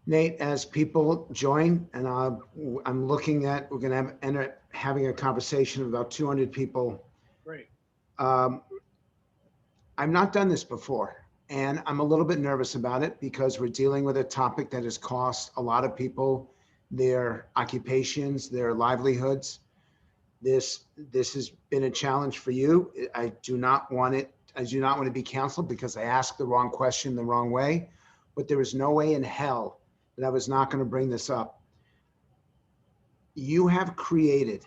Nate, as people join, and I'm looking at, we're going to end up having a conversation of about 200 people. Great. Um, I've not done this before, and I'm a little bit nervous about it because we're dealing with a topic that has cost a lot of people their occupations, their livelihoods. This has been a challenge for you. I do not want it. I do not want to be canceled because I asked the wrong question the wrong way. But there is no way in hell that I was not going to bring this up. You have created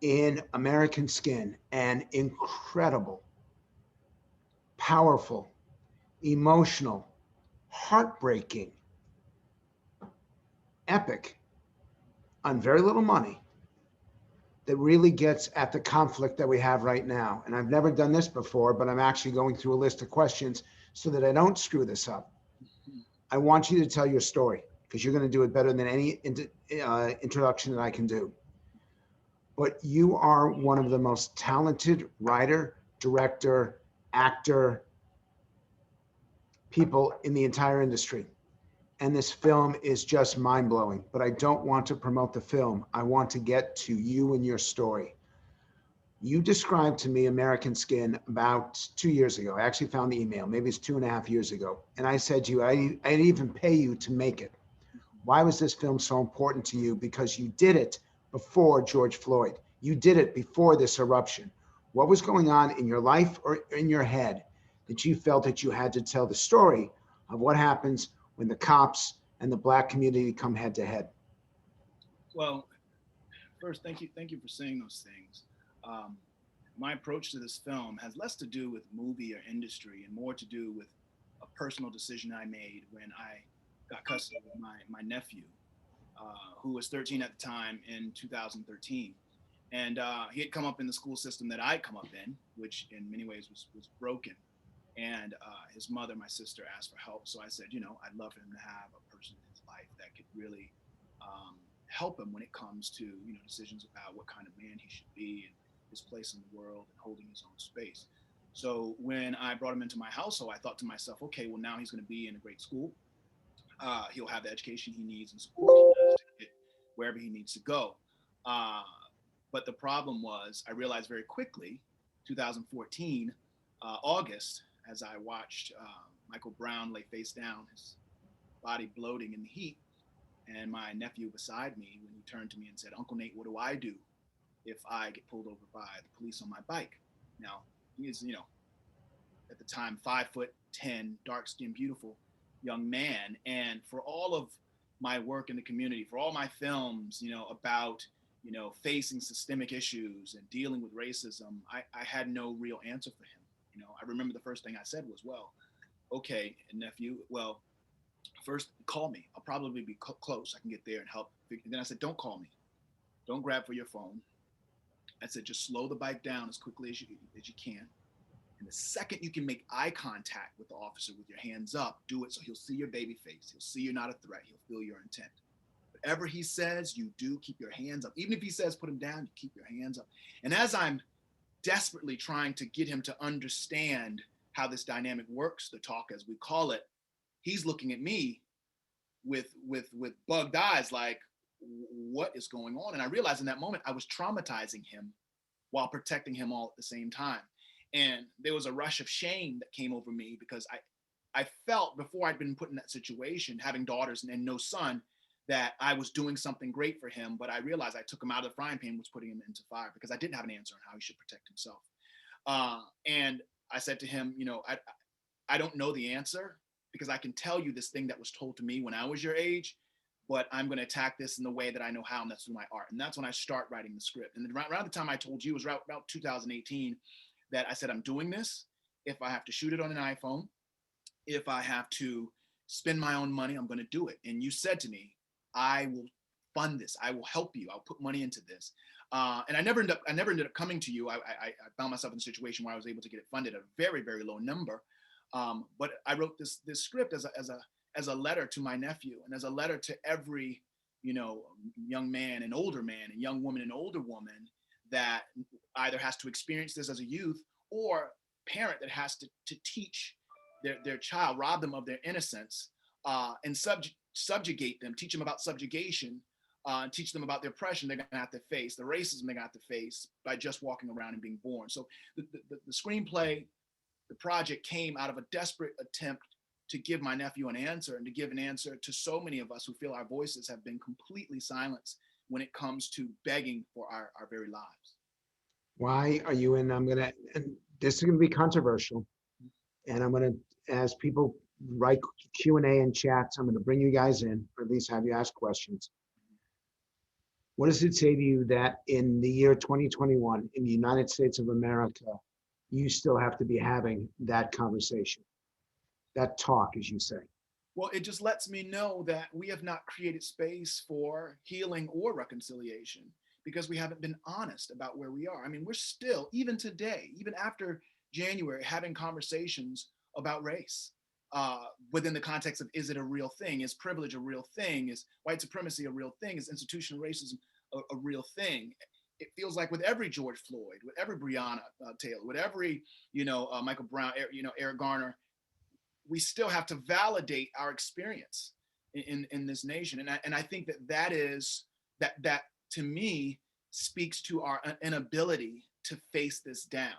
in American Skin an incredible, powerful, emotional, heartbreaking, epic on very little money that really gets at the conflict that we have right now. And I've never done this before, but I'm actually going through a list of questions so that I don't screw this up. Mhm. I want you to tell your story because you're going to do it better than any introduction that I can do. But you are one of the most talented writer, director, actor people in the entire industry. And this film is just mind blowing. But I don't want to promote the film. I want to get to you and your story. You described to me American Skin about 2 years ago. I actually found the email. Maybe it's 2.5 years ago. And I said to you, I'd even pay you to make it. Why was this film so important to you? Because you did it before George Floyd. You did it before this eruption. What was going on in your life or in your head that you felt that you had to tell the story of what happens when the cops and the black community come head to head? Well, first, thank you for saying those things. Um, my approach to this film has less to do with movie or industry and more to do with a personal decision I made when I got custody of my nephew, who was 13 at the time in 2013. And he had come up in the school system that I'd come up in, which in many ways was broken. And his mother, my sister, asked for help. So I said, I'd love for him to have a person in his life that could really help him when it comes to, decisions about what kind of man he should be and his place in the world and holding his own space. So when I brought him into my household, I thought to myself, okay, well, now he's going to be in a great school. He'll have the education he needs and support he needs to get wherever he needs to go. Uh, but the problem was, I realized very quickly, 2014, August, as I watched Michael Brown lay face down, his body bloating in the heat, and my nephew beside me, when he turned to me and said, "Uncle Nate, what do I do if I get pulled over by the police on my bike?" Now, he is, at the time, 5'10", dark skinned, beautiful young man. And for all of my work in the community, for all my films, about, facing systemic issues and dealing with racism, I had no real answer for him. I remember the first thing I said was, well, okay, nephew, well, first call me. I'll probably be close. I can get there and help. And then I said, don't call me. Don't grab for your phone. I said, just slow the bike down as quickly as you can. And the second you can make eye contact with the officer with your hands up, do it so he'll see your baby face. He'll see you're not a threat. He'll feel your intent. Whatever he says, you do keep your hands up. Even if he says put him down, you keep your hands up. And as I'm desperately trying to get him to understand how this dynamic works, the talk as we call it, he's looking at me with bugged eyes like, what is going on? And I realized in that moment I was traumatizing him while protecting him all at the same time. And there was a rush of shame that came over me because I felt before I'd been put in that situation, having daughters and no son, that I was doing something great for him. But I realized I took him out of the frying pan, was putting him into fire because I didn't have an answer on how he should protect himself. And I said to him, I don't know the answer because I can tell you this thing that was told to me when I was your age, but I'm going to attack this in the way that I know how, and that's through my art. And that's when I start writing the script. And then around the time I told you, it was about 2018, that I said, I'm doing this. If I have to shoot it on an iPhone, if I have to spend my own money, I'm going to do it. And you said to me, I will fund this. I will help you. I'll put money into this. And I never ended up coming to you. I found myself in a situation where I was able to get it funded at a very, very low number. But I wrote this script as a letter to my nephew and as a letter to every, young man and older man and young woman and older woman that either has to experience this as a youth or parent that has to teach their child, rob them of their innocence, and subjugate them, teach them about subjugation, teach them about the oppression they're going to have to face, the racism they're going to have to face by just walking around and being born. So the screenplay, the project came out of a desperate attempt to give my nephew an answer, and to give an answer to so many of us who feel our voices have been completely silenced when it comes to begging for our very lives. Why are you in? And this is going to be controversial, and I'm going to, as people write Q&A and chats, I'm going to bring you guys in, or at least have you ask questions. What does it say to you that in the year 2021, in the United States of America, you still have to be having that conversation, that talk, as you say? Well, it just lets me know that we have not created space for healing or reconciliation because we haven't been honest about where we are. I mean, we're still, even today, even after January, having conversations about race within the context of, is it a real thing? Is privilege a real thing? Is white supremacy a real thing? Is institutional racism a real thing? It feels like with every George Floyd, with every Breonna Taylor, with every, Michael Brown, Eric Garner, we still have to validate our experience in this nation. And I think that to me speaks to our inability to face this down.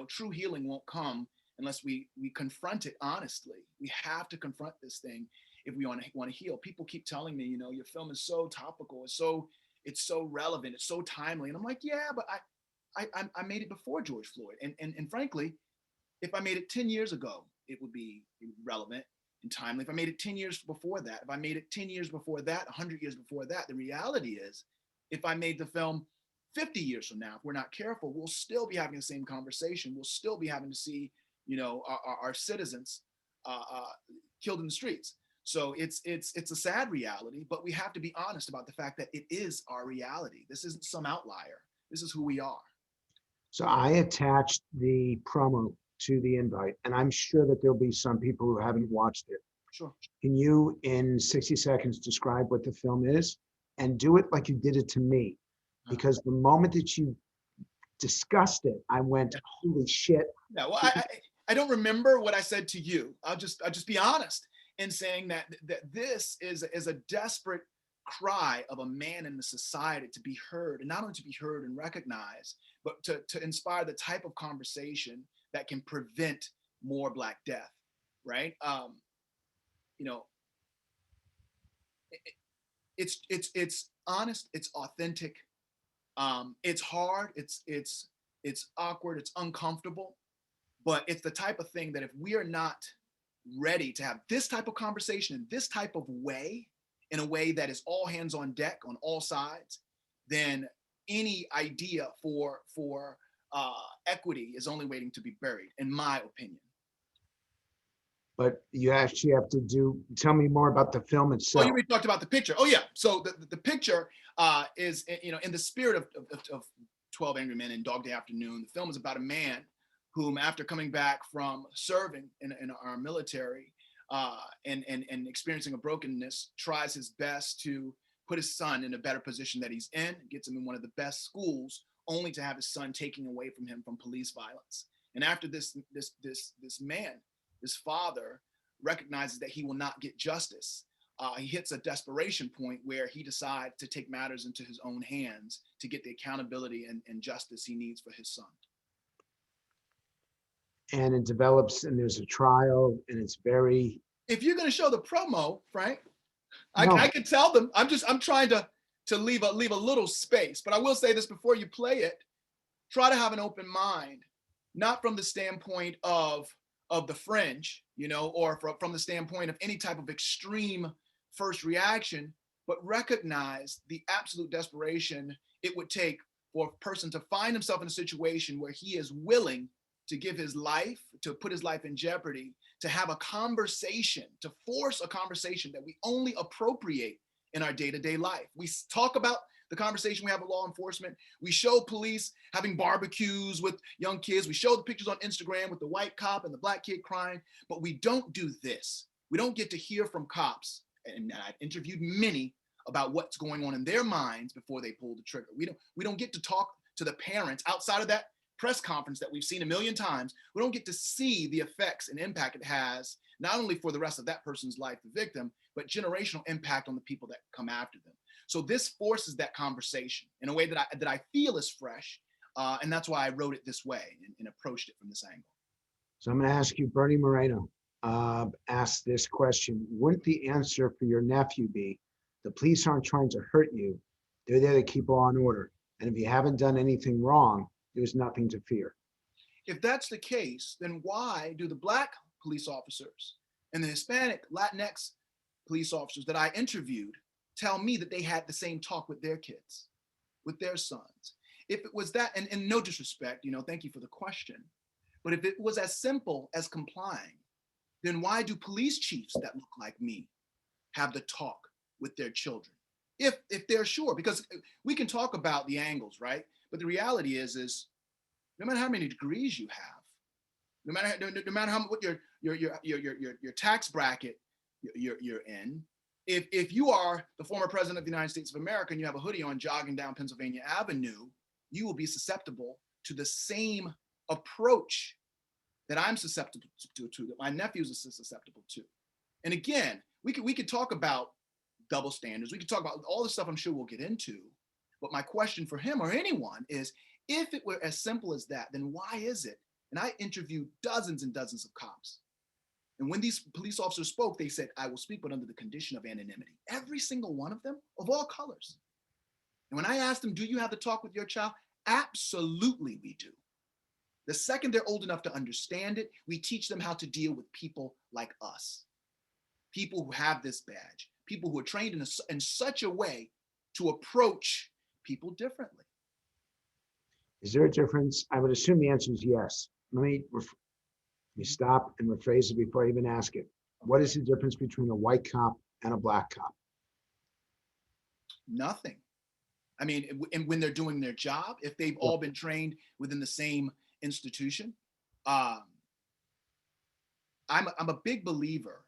True healing won't come unless we confront it honestly. We have to confront this thing if we want to heal. People keep telling me, your film is so topical, it's so relevant, it's so timely. And I'm like, yeah, but I made it before George Floyd. And frankly, if I made it 10 years ago, it would be relevant and timely. If I made it 10 years before that, if I made it 10 years before that, 100 years before that, the reality is, if I made the film 50 years from now, if we're not careful, we'll still be having the same conversation. We'll still be having to see, our citizens killed in the streets. So it's a sad reality, but we have to be honest about the fact that it is our reality. This isn't some outlier. This is who we are. So I attached the promo to the invite, and I'm sure that there'll be some people who haven't watched it. Sure. Can you, in 60 seconds, describe what the film is, and do it like you did it to me? Because the moment that you discussed it, I went, holy shit. Yeah, well, I don't remember what I said to you. I'll just be honest in saying that this is a desperate cry of a man in the society to be heard, and not only to be heard and recognized, but to inspire the type of conversation that can prevent more Black death, right? It's honest, it's authentic, it's hard, it's awkward, it's uncomfortable, but it's the type of thing that if we are not ready to have this type of conversation in this type of way, in a way that is all hands on deck on all sides, then any idea for equity is only waiting to be buried, in my opinion. But you actually have to tell me more about the film itself. Oh, you already talked about the picture. Oh yeah, so the picture is, in the spirit of 12 Angry Men and Dog Day Afternoon. The film is about a man whom, after coming back from serving in our military and experiencing a brokenness, tries his best to put his son in a better position that he's in, gets him in one of the best schools, only to have his son taken away from him from police violence. And after this man, this father, recognizes that he will not get justice, he hits a desperation point where he decides to take matters into his own hands to get the accountability and justice he needs for his son. And it develops, and there's a trial, and it's very... If you're going to show the promo, Frank, No. I could tell them. I'm trying to leave a little space, but I will say this before you play it: try to have an open mind, not from the standpoint of the fringe, or from the standpoint of any type of extreme first reaction, but recognize the absolute desperation it would take for a person to find himself in a situation where he is willing to give his life, to put his life in jeopardy, to have a conversation, to force a conversation that we only appropriate in our day-to-day life. We talk about the conversation we have with law enforcement. We show police having barbecues with young kids. We show the pictures on Instagram with the white cop and the Black kid crying, but we don't do this. We don't get to hear from cops, and I've interviewed many, about what's going on in their minds before they pull the trigger. We don't get to talk to the parents outside of that press conference that we've seen a million times. We don't get to see the effects and impact it has, not only for the rest of that person's life, the victim, but generational impact on the people that come after them. So this forces that conversation in a way that I feel is fresh. And that's why I wrote it this way and approached it from this angle. So I'm going to ask you, Bernie Moreno, asked this question. Wouldn't the answer for your nephew be, the police aren't trying to hurt you. They're there to keep law and order. And if you haven't done anything wrong, there's nothing to fear. If that's the case, then why do the Black police officers and the Hispanic Latinx police officers that I interviewed tell me that they had the same talk with their kids, with their sons? If it was that, and no disrespect, thank you for the question, but if it was as simple as complying, then why do police chiefs that look like me have the talk with their children? If they're sure, because we can talk about the angles, right? But the reality is no matter how many degrees you have, no matter how what your tax bracket you're in, if you are the former president of the United States of America and you have a hoodie on jogging down Pennsylvania Avenue, you will be susceptible to the same approach that I'm susceptible to, that my nephews are susceptible to. And again, we could talk about double standards. We could talk about all the stuff I'm sure we'll get into. But my question for him or anyone is, if it were as simple as that, then why is it? And I interviewed dozens and dozens of cops. And when these police officers spoke, they said, I will speak, but under the condition of anonymity. Every single one of them, of all colors. And when I asked them, do you have the talk with your child? Absolutely, we do. The second they're old enough to understand it, we teach them how to deal with people like us. People who have this badge, people who are trained in such a way to approach people differently. Is there a difference? I would assume the answer is yes. Let me stop and rephrase it before I even ask it. What is the difference between a white cop and a black cop? Nothing. I mean, and when they're doing their job, if they've all been trained within the same institution, I'm a big believer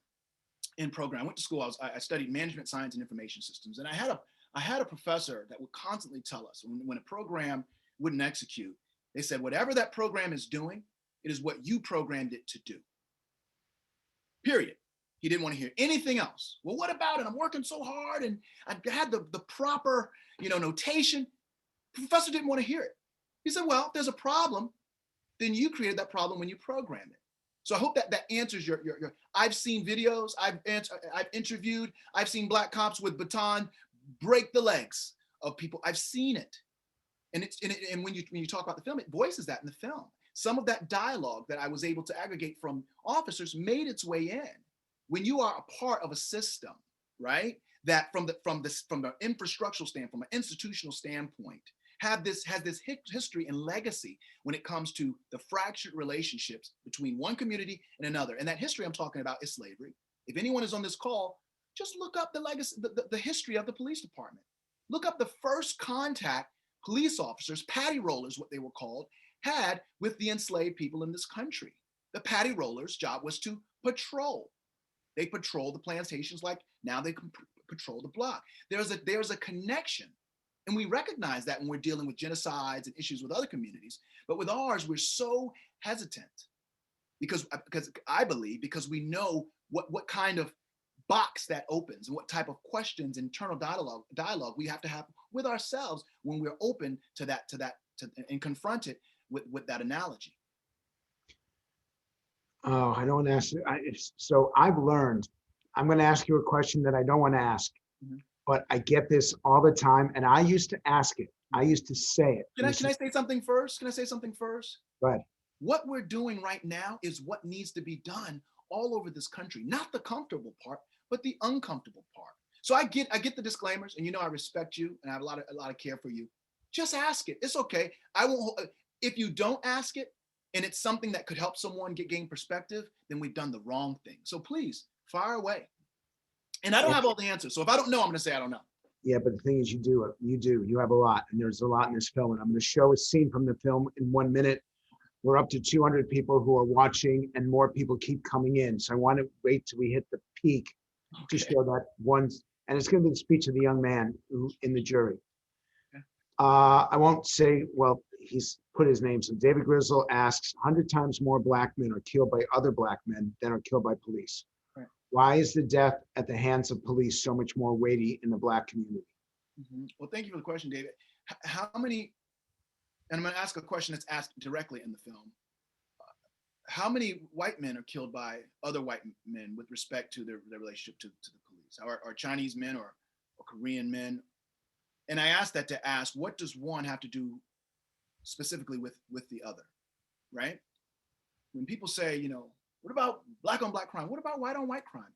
in program. I went to school. I studied management science and information systems, and I had a professor that would constantly tell us when a program wouldn't execute, they said, whatever that program is doing, it is what you programmed it to do. Period. He didn't want to hear anything else. Well, what about it? I'm working so hard and I had the proper, notation. The professor didn't want to hear it. He said, well, if there's a problem, then you created that problem when you programmed it. So I hope that answers your I've seen videos, I've interviewed, I've seen black cops with baton break the legs of people. I've seen it. And when you talk about the film, it voices that in the film. Some of that dialogue that I was able to aggregate from officers made its way in. When you are a part of a system, right, that from the infrastructural standpoint, from an institutional standpoint, has this history and legacy when it comes to the fractured relationships between one community and another. And that history I'm talking about is slavery. If anyone is on this call, just look up the legacy, the history of the police department. Look up the first contact police officers, patty rollers, what they were called, had with the enslaved people in this country. The patty rollers' job was to patrol. They patrol the plantations like now they can patrol the block. There's a connection. And we recognize that when we're dealing with genocides and issues with other communities. But with ours, we're so hesitant because I believe, because we know what kind of box that opens and what type of questions, internal dialogue we have to have with ourselves when we're open to that and confront it with that analogy. Oh, I don't want to ask. So I've learned, I'm going to ask you a question that I don't want to ask, but I get this all the time. And I used to ask it. I used to say it. Can I say something first? Go ahead. What we're doing right now is what needs to be done all over this country. Not the comfortable part, but the uncomfortable part. So I get the disclaimers, and I respect you, and I have a lot of care for you. Just ask it. It's okay. I won't. If you don't ask it, and it's something that could help someone gain perspective, then we've done the wrong thing. So please, fire away. And I don't have all the answers. So if I don't know, I'm going to say I don't know. Yeah, but the thing is, you have a lot, and there's a lot in this film. And I'm going to show a scene from the film in 1 minute. We're up to 200 people who are watching, and more people keep coming in. So I want to wait till we hit the peak to show that once. And it's going to be the speech of the young man in the jury. Okay. I won't say, well, he's put his name. So David Grizzle asks, 100 times more black men are killed by other black men than are killed by police. Right. Why is the death at the hands of police so much more weighty in the Black community? Well, thank you for the question, David. How many, and I'm going to ask a question that's asked directly in the film. How many white men are killed by other white men with respect to their relationship to the police? Are Chinese men or Korean men? And I ask that to ask, what does one have to do specifically with the other, right? When people say, you know, what about black on black crime? What about white on white crime?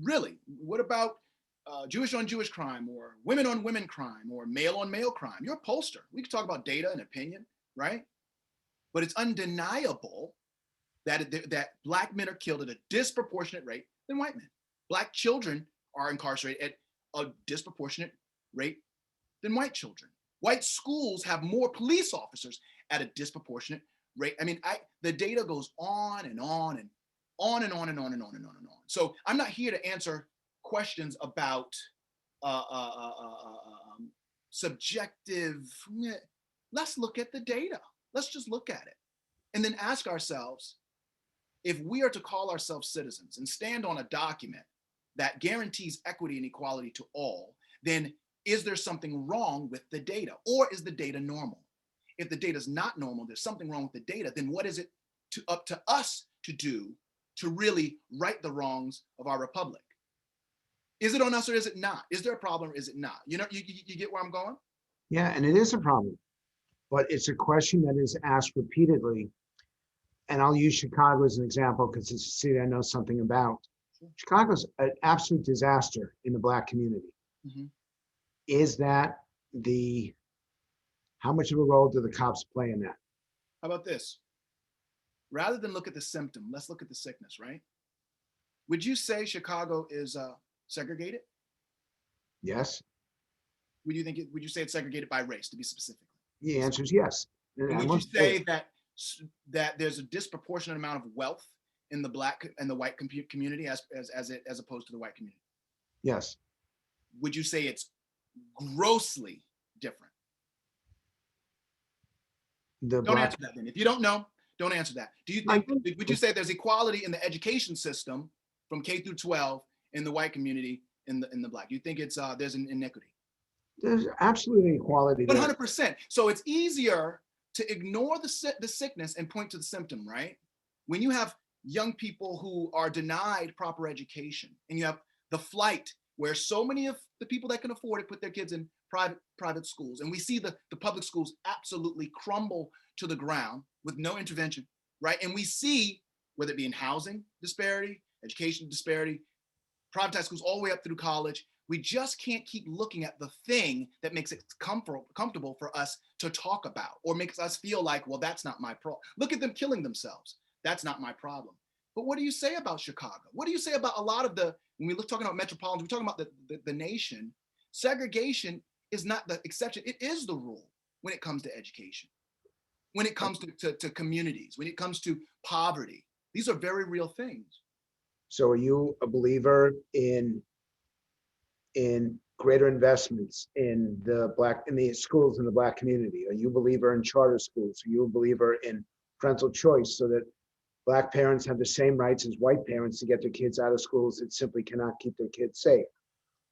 Really? What about Jewish on Jewish crime, or women on women crime, or male on male crime? You're a pollster. We can talk about data and opinion, right? But it's undeniable that Black men are killed at a disproportionate rate than white men. Black children are incarcerated at a disproportionate rate than white children. White schools have more police officers at a disproportionate rate. I mean, the data goes on and on and on and on and on and on and on and on. So I'm not here to answer questions about subjective. Let's look at the data. Let's just look at it and then ask ourselves, if we are to call ourselves citizens and stand on a document that guarantees equity and equality to all, then is there something wrong with the data, or is the data normal? If the data is not normal, there's something wrong with the data, then what is it up to us to do to really right the wrongs of our republic? Is it on us or is it not? Is there a problem or is it not? You know, you get where I'm going? Yeah, and it is a problem, but it's a question that is asked repeatedly. And I'll use Chicago as an example because it's a city I know something about. Sure. Chicago's an absolute disaster in the Black community. Mm-hmm. Is that how much of a role do the cops play in that? How about this? Rather than look at the symptom, let's look at the sickness, right? Would you say Chicago is segregated? Yes. Would you say it's segregated by race, to be specific? The answer is yes. And would you say that there's a disproportionate amount of wealth in the Black and the white community as opposed to the white community? Yes. Would you say it's grossly different? Don't answer that then. If you don't know, don't answer that. Do you think, would you say there's equality in the education system from K through 12 in the white community in the Black? Do you think it's there's an inequity? There's absolutely equality. 100%. So it's easier to ignore the sickness and point to the symptom, right? When you have young people who are denied proper education, and you have the flight where so many of the people that can afford it put their kids in private schools, and we see the public schools absolutely crumble to the ground with no intervention, right? And we see, whether it be in housing disparity, education disparity, privatized schools all the way up through college, we just can't keep looking at the thing that makes it comfortable for us to talk about, or makes us feel like, well, that's not my problem. Look at them killing themselves. That's not my problem. But what do you say about Chicago? What do you say about a lot of when we look talking about metropolitans, we're talking about the nation, segregation is not the exception. It is the rule when it comes to education, when it comes to communities, when it comes to poverty. These are very real things. So are you a believer in greater investments in the schools in the Black community? Are you a believer in charter schools? Are you a believer in parental choice so that Black parents have the same rights as white parents to get their kids out of schools that simply cannot keep their kids safe?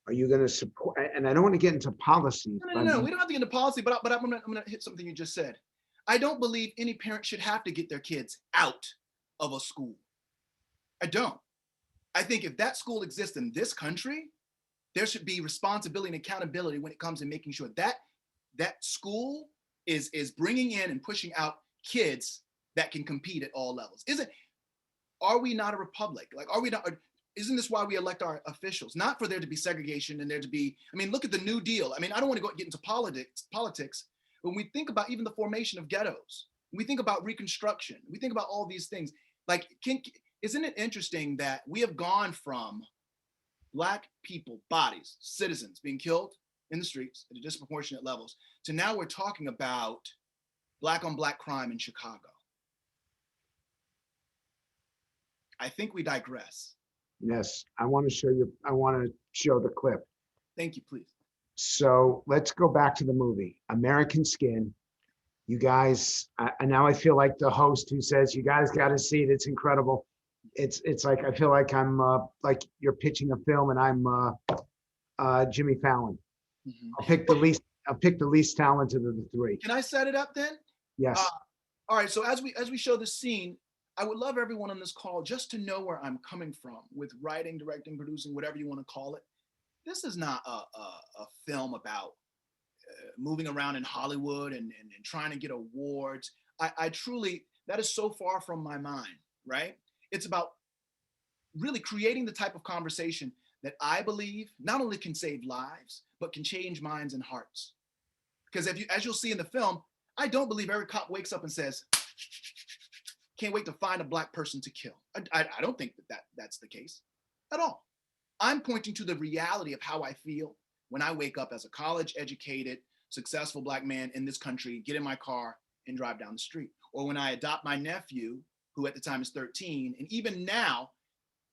Are you going to support? And I don't want to get into policies. No, we don't have to get into policy, but I'm going to hit something you just said. I don't believe any parent should have to get their kids out of a school. I don't. I think if that school exists in this country, there should be responsibility and accountability when it comes to making sure that that school is bringing in and pushing out kids that can compete at all levels. Are we not a republic? Like, are we not? Isn't this why we elect our officials? Not for there to be segregation and there to be, I mean, look at the New Deal. I mean, I don't want to get into politics. When we think about even the formation of ghettos, we think about Reconstruction, we think about all these things. Like, isn't it interesting that we have gone from Black people, bodies, citizens being killed in the streets at disproportionate levels to now we're talking about Black on Black crime in Chicago? I think we digress. Yes, I want to show the clip. Thank you, please. So let's go back to the movie, American Skin. You guys, now I feel like the host who says, you guys got to see it. It's incredible. It's like I feel like I'm like you're pitching a film and I'm Jimmy Fallon. Mhm. I'll pick the least. I'll pick the least talented of the three. Can I set it up then? Uh, Yes. all right. So as we show the scene, I would love everyone on this call just to know where I'm coming from with writing, directing, producing, whatever you want to call it. This is not a film about moving around in Hollywood and trying to get awards. I truly, that is so far from my mind, right? It's about really creating the type of conversation that I believe not only can save lives, but can change minds and hearts. Because if you, as you'll see in the film, I don't believe every cop wakes up and says, can't wait to find a black person to kill. I don't think that's the case at all. I'm pointing to the reality of how I feel when I wake up as a college educated, successful black man in this country, get in my car and drive down the street. Or when I adopt my nephew, who at the time is 13, and even now,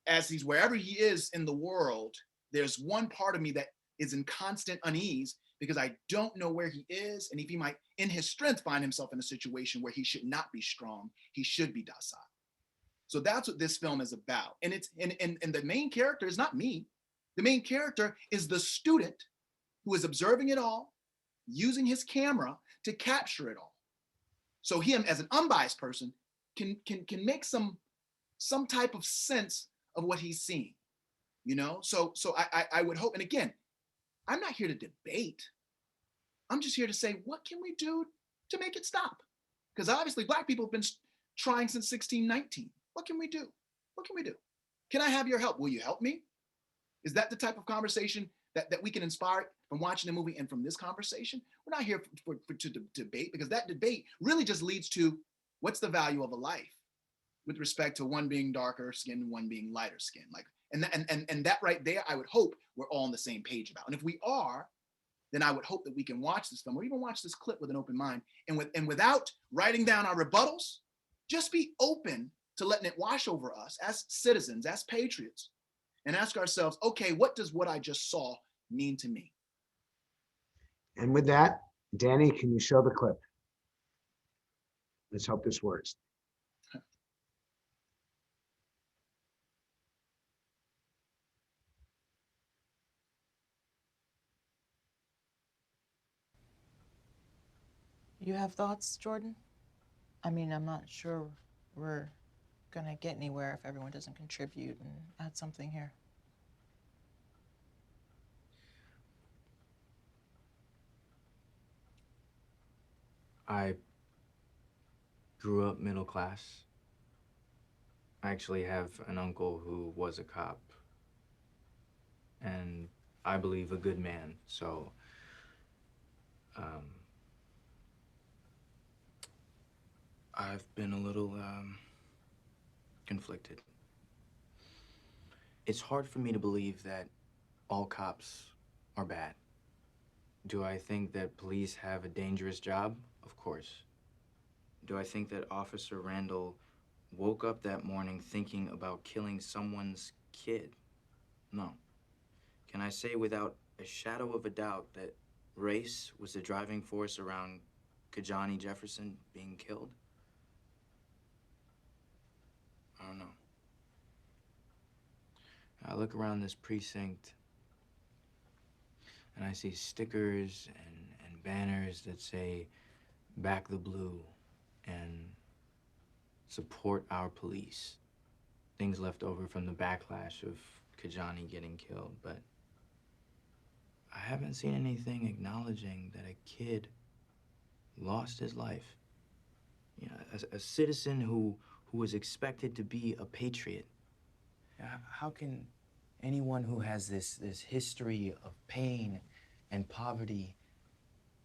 as he's wherever he is in the world, there's one part of me that is in constant unease because I don't know where he is and if he might, in his strength, find himself in a situation where he should not be strong, he should be docile. So that's what this film is about. And it's and the main character is not me. The main character is the student who is observing it all, using his camera to capture it all. So him as an unbiased person can make some type of sense of what he's seeing. You know, so I would hope. And again, I'm not here to debate. I'm just here to say, what can we do to make it stop? Because obviously, black people have been trying since 1619. What can we do? What can we do? Can I have your help? Will you help me? Is that the type of conversation that we can inspire from watching the movie and from this conversation? We're not here to debate because that debate really just leads to what's the value of a life with respect to one being darker skin and one being lighter skin. Like, and that right there, I would hope we're all on the same page about. And if we are, then I would hope that we can watch this film or even watch this clip with an open mind and without writing down our rebuttals, just be open to letting it wash over us as citizens, as patriots, and ask ourselves, okay, what does what I just saw mean to me? And with that, Danny, can you show the clip? Let's hope this works. You have thoughts, Jordan? I mean, I'm not sure we're gonna get anywhere if everyone doesn't contribute and add something here. I grew up middle class. I actually have an uncle who was a cop, and I believe a good man. So, um, I've been a little conflicted. It's hard for me to believe that all cops are bad. Do I think that police have a dangerous job? Of course. Do I think that Officer Randall woke up that morning thinking about killing someone's kid? No. Can I say without a shadow of a doubt that race was the driving force around Kajani Jefferson being killed? I don't know. I look around this precinct and I see stickers and banners that say, "Back the Blue," and "Support our police." Things left over from the backlash of Kajani getting killed, but I haven't seen anything acknowledging that a kid lost his life. You know, a citizen who was expected to be a patriot. How can anyone who has this history of pain and poverty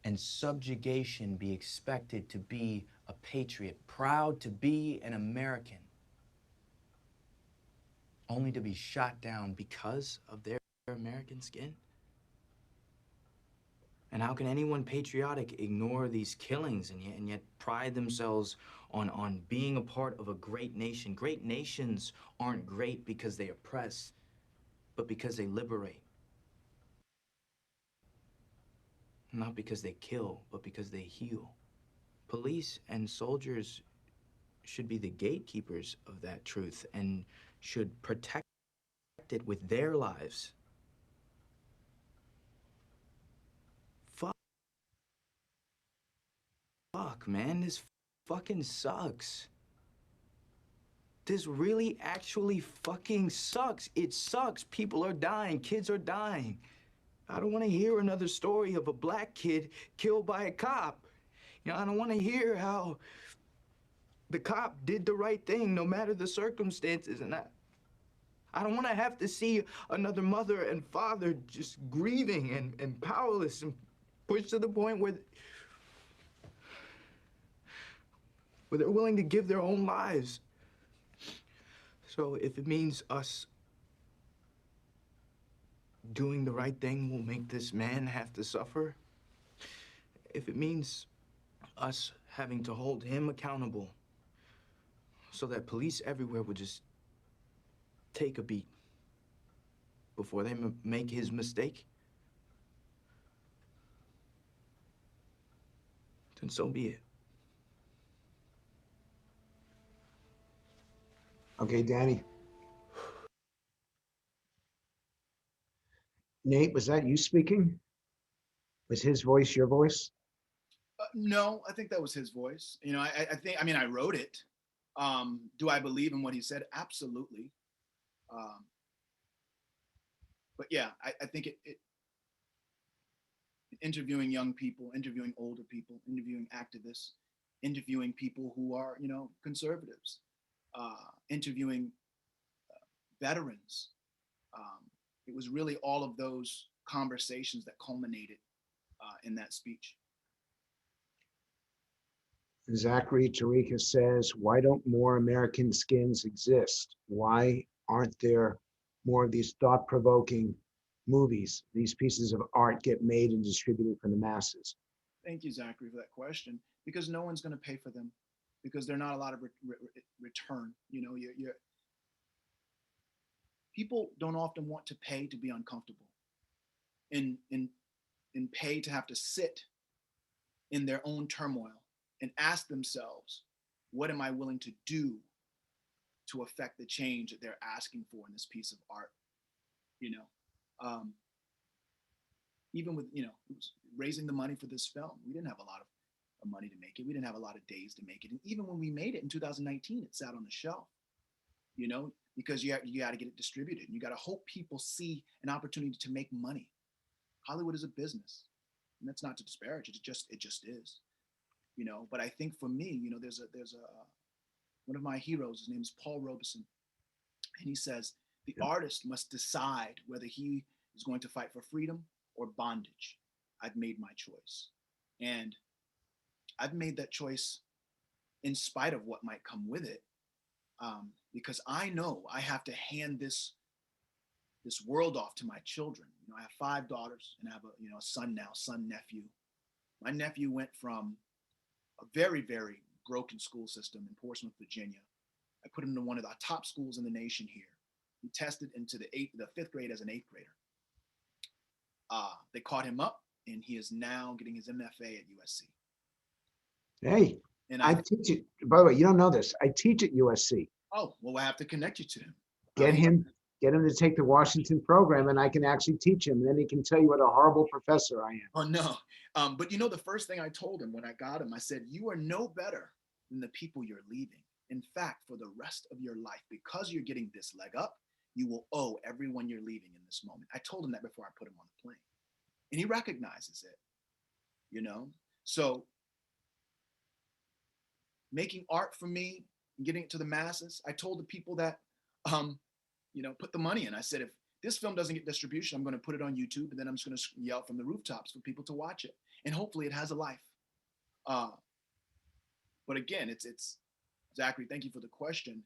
and subjugation be expected to be a patriot, proud to be an American, only to be shot down because of their American skin? And how can anyone patriotic ignore these killings and yet pride themselves on being a part of a great nation? Great nations aren't great because they oppress, but because they liberate. Not because they kill, but because they heal. Police and soldiers should be the gatekeepers of that truth and should protect it with their lives. Fuck, man, this fucking sucks. This really actually fucking sucks. It sucks. People are dying. Kids are dying. I don't want to hear another story of a black kid killed by a cop. You know, I don't want to hear how the cop did the right thing no matter the circumstances. And I don't want to have to see another mother and father just grieving and powerless and pushed to the point where they're willing to give their own lives. So if it means us doing the right thing will make this man have to suffer, if it means us having to hold him accountable so that police everywhere will just take a beat before they make his mistake, then so be it. Okay, Danny. Nate, was that you speaking? Was his voice your voice? No, I think that was his voice. You know, I think, I mean, I wrote it. Do I believe in what he said? Absolutely. But yeah, I think interviewing young people, interviewing older people, interviewing activists, interviewing people who are, you know, conservatives, interviewing veterans. It was really all of those conversations that culminated in that speech. Zachary Tarika says, why don't more American skins exist? Why aren't there more of these thought-provoking movies? These pieces of art get made and distributed for the masses. Thank you, Zachary, for that question. Because no one's going to pay for them, because they're not a lot of return. You know, people don't often want to pay to be uncomfortable, and pay to have to sit in their own turmoil and ask themselves, what am I willing to do to affect the change that they're asking for in this piece of art? You know, even with, you know, raising the money for this film, we didn't have a lot of money to make it. We didn't have a lot of days to make it. And even when we made it in 2019, it sat on the shelf, you know, because you got to get it distributed. And you got to hope people see an opportunity to make money. Hollywood is a business, and that's not to disparage it. It just is, you know. But I think for me, you know, there's a one of my heroes. His name is Paul Robeson, and he says the artist must decide whether he is going to fight for freedom or bondage. I've made my choice, and I've made that choice in spite of what might come with it, because I know I have to hand this world off to my children. You know, I have 5 daughters and I have a son now, nephew. My nephew went from a very, very broken school system in Portsmouth, Virginia. I put him in one of the top schools in the nation here. He tested into the 5th grade as an 8th grader. They caught him up, and he is now getting his MFA at USC. Hey, and I teach it. By the way, you don't know this. I teach at USC. Oh, well, I have to connect you to him. Get him to take the Washington program, and I can actually teach him. And then he can tell you what a horrible professor I am. Oh, no. But you know, the first thing I told him when I got him, I said, you are no better than the people you're leaving. In fact, for the rest of your life, because you're getting this leg up, you will owe everyone you're leaving in this moment. I told him that before I put him on the plane. And he recognizes it, you know? So making art for me and getting it to the masses, I told the people that, you know, put the money in. I said, if this film doesn't get distribution, I'm going to put it on YouTube, and then I'm just going to yell from the rooftops for people to watch it. And hopefully it has a life. But again, it's Zachary, thank you for the question.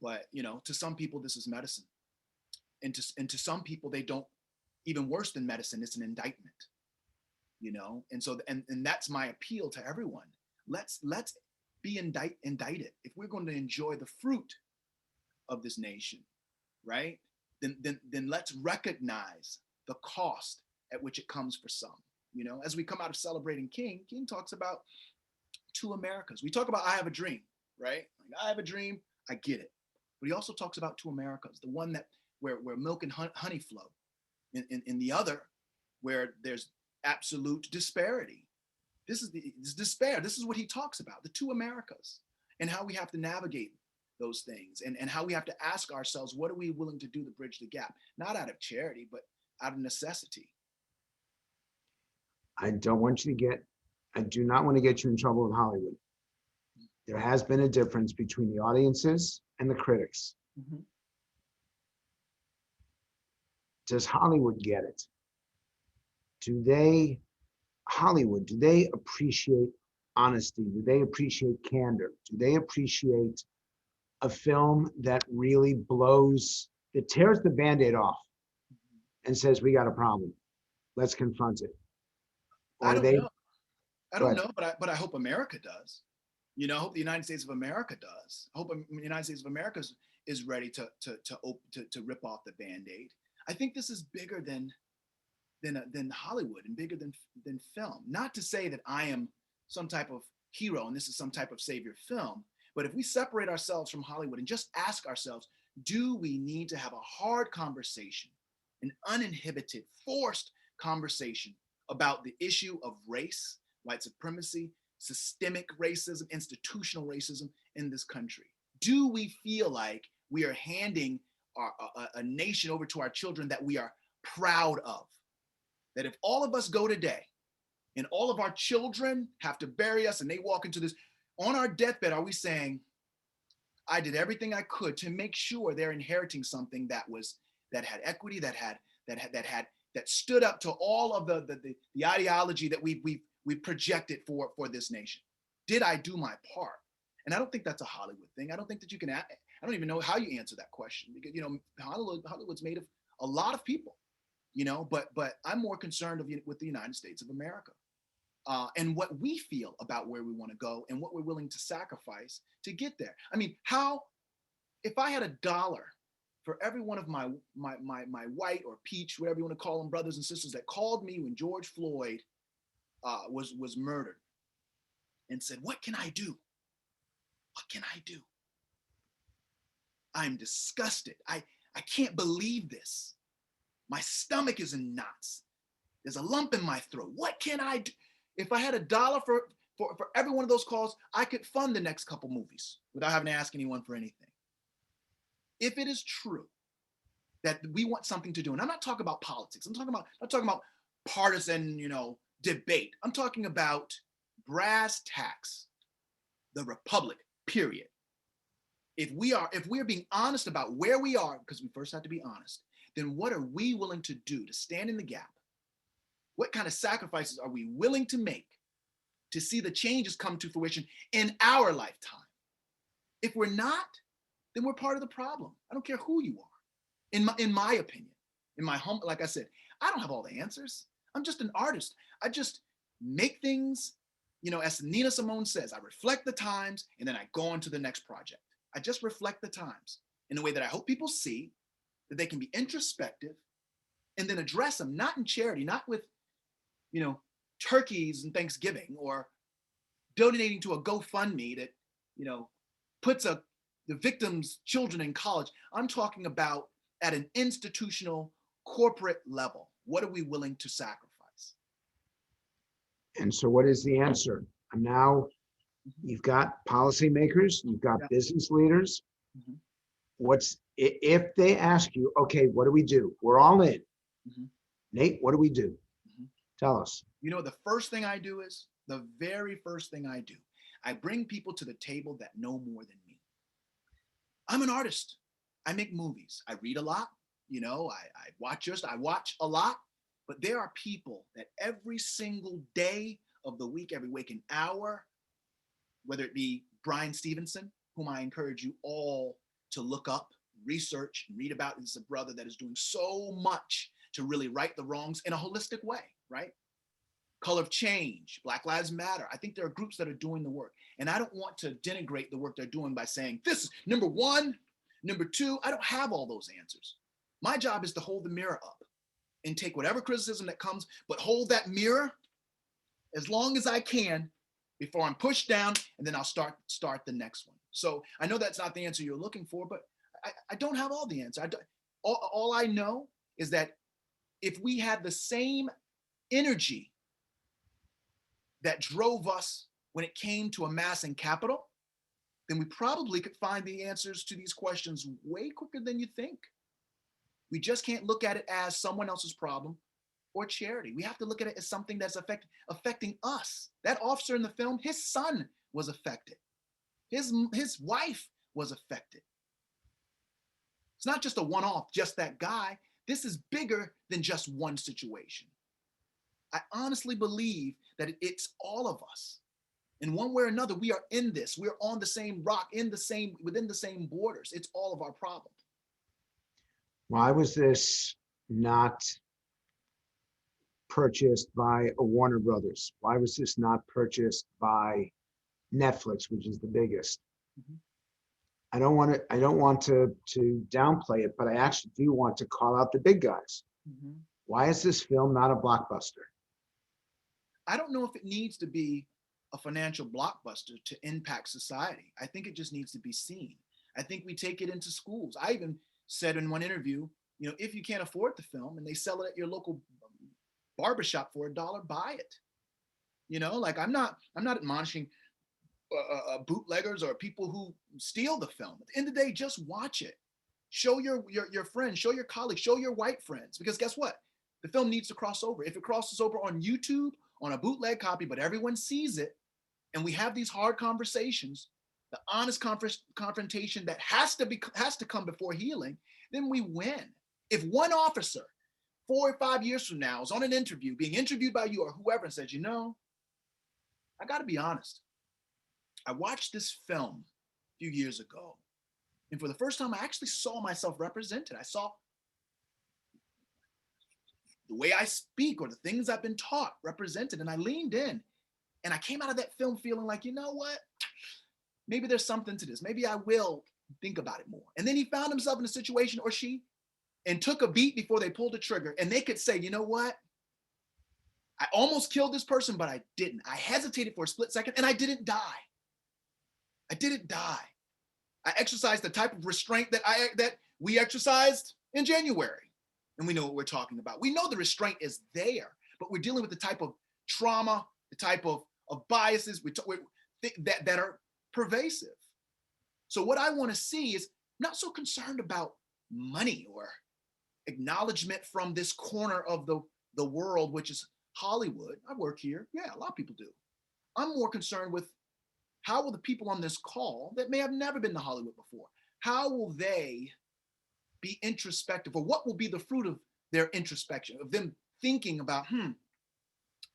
But, you know, to some people, this is medicine. And to some people, they don't, even worse than medicine, it's an indictment, you know? And so, and that's my appeal to everyone. Let's be indicted. If we're going to enjoy the fruit of this nation, right? Then let's recognize the cost at which it comes for some. You know, as we come out of celebrating King talks about 2 Americas. We talk about I Have a Dream. right? Like, I have a dream, I get it. But he also talks about two Americas, the one that where milk and honey flow, in the other where there's absolute disparity. This despair. This is what he talks about, the two Americas, and how we have to navigate those things, and how we have to ask ourselves, what are we willing to do to bridge the gap? Not out of charity, but out of necessity. I don't want you to get, I do not want to get you in trouble with Hollywood. There has been a difference between the audiences and the critics. Mm-hmm. Does Hollywood get it? Do they, Hollywood, do they appreciate honesty? Do they appreciate candor? Do they appreciate a film that really blows, that tears the Band-Aid off and says, we got a problem, let's confront it? Or I don't they, know. I don't but know, but I hope America does. You know, I hope the United States of America does. I hope the United States of America is ready to rip off the Band-Aid. I think this is bigger than Hollywood and bigger than film. Not to say that I am some type of hero and this is some type of savior film, but if we separate ourselves from Hollywood and just ask ourselves, do we need to have a hard conversation, an uninhibited, forced conversation about the issue of race, white supremacy, systemic racism, institutional racism in this country? Do we feel like we are handing a nation over to our children that we are proud of? That if all of us go today and all of our children have to bury us and they walk into this, on our deathbed, are we saying, I did everything I could to make sure they're inheriting something that had equity, that stood up to all of the ideology that we projected for this nation? Did I do my part? And I don't think that's a Hollywood thing. I don't think that you can, I don't even know how you answer that question, because, you know, Hollywood's made of a lot of people, you know, but I'm more concerned with the United States of America, and what we feel about where we want to go and what we're willing to sacrifice to get there. I mean, if I had $1 for every one of my white or peach, whatever you want to call them, brothers and sisters that called me when George Floyd was murdered and said, what can I do? What can I do? I'm disgusted. I can't believe this. My stomach is in knots. There's a lump in my throat. What can I do? If I had $1 for every one of those calls, I could fund the next couple movies without having to ask anyone for anything. If it is true that we want something to do, and I'm not talking about politics, I'm not talking about partisan, you know, debate. I'm talking about brass tacks, the republic, period. If we are being honest about where we are, because we first have to be honest, then what are we willing to do to stand in the gap? What kind of sacrifices are we willing to make to see the changes come to fruition in our lifetime? If we're not, then we're part of the problem. I don't care who you are. In my opinion, like I said, I don't have all the answers. I'm just an artist. I just make things, you know, as Nina Simone says, I reflect the times and then I go on to the next project. I just reflect the times in a way that I hope people see, that they can be introspective and then address them, not in charity, not with, you know, turkeys and Thanksgiving, or donating to a GoFundMe that, you know, puts the victims' children in college. I'm talking about at an institutional, corporate level. What are we willing to sacrifice? and so what is the answer? And now you've got policymakers, you've got business leaders. Mhm. What's, if they ask you, okay, what do we do? We're all in. Mhm. Nate, what do we do? Mhm. Tell us. You know, the first thing I do is, the very first thing I do, I bring people to the table that know more than me. I'm an artist. I make movies. I read a lot. You know, I watch a lot, but there are people that every single day of the week, every waking hour, whether it be Brian Stevenson, whom I encourage you all to look up, research, and read about. This is a brother that is doing so much to really right the wrongs in a holistic way, right? Color of Change, Black Lives Matter. I think there are groups that are doing the work. And I don't want to denigrate the work they're doing by saying, this is number one, number two. I don't have all those answers. My job is to hold the mirror up and take whatever criticism that comes, but hold that mirror as long as I can before I'm pushed down, and then I'll start the next one. So I know that's not the answer you're looking for, but I don't have all the answer. All I know is that if we had the same energy that drove us when it came to amassing capital, then we probably could find the answers to these questions way quicker than you think. We just can't look at it as someone else's problem or charity. We have to look at it as something that's affecting us. That officer in the film, his son was affected. His wife was affected. It's not just a one-off, just that guy. This is bigger than just one situation. I honestly believe that it's all of us. In one way or another, we are in this. We're on the same rock, within the same borders. It's all of our problem. Why was this not purchased by a Warner Brothers? Why was this not purchased by Netflix, which is the biggest? Mm-hmm. I don't want to downplay it, but I actually do want to call out the big guys. Mm-hmm. Why is this film not a blockbuster? I don't know if it needs to be a financial blockbuster to impact society. I think it just needs to be seen. I think we take it into schools. I even said in one interview, if you can't afford the film and they sell it at your local barbershop for $1, buy it. Like I'm not admonishing bootleggers or people who steal the film. At the end of the day, just watch it. Show your friends, show your colleagues, show your white friends, because guess what? The film needs to cross over. If it crosses over on YouTube, on a bootleg copy, but everyone sees it, and we have these hard conversations, the honest confrontation that has to come before healing, then we win. If one officer 4 or 5 years from now is on an interview, being interviewed by you or whoever, and says, I got to be honest. I watched this film a few years ago, and for the first time, I actually saw myself represented. I saw the way I speak or the things I've been taught represented, and I leaned in, and I came out of that film feeling like, you know what? Maybe there's something to this. Maybe I will think about it more. And then he found himself in a situation, or she, and took a beat before they pulled the trigger, and they could say, you know what? I almost killed this person, but I didn't. I hesitated for a split second, and I didn't die. I didn't die. I exercised the type of restraint that we exercised in January. And we know what we're talking about. We know the restraint is there, but we're dealing with the type of trauma, the type of biases that are pervasive. So what I want to see is not so concerned about money or acknowledgement from this corner of the world, which is Hollywood. I work here. Yeah, a lot of people do. I'm more concerned with how will the people on this call that may have never been to Hollywood before, how will they be introspective, or what will be the fruit of their introspection, of them thinking about,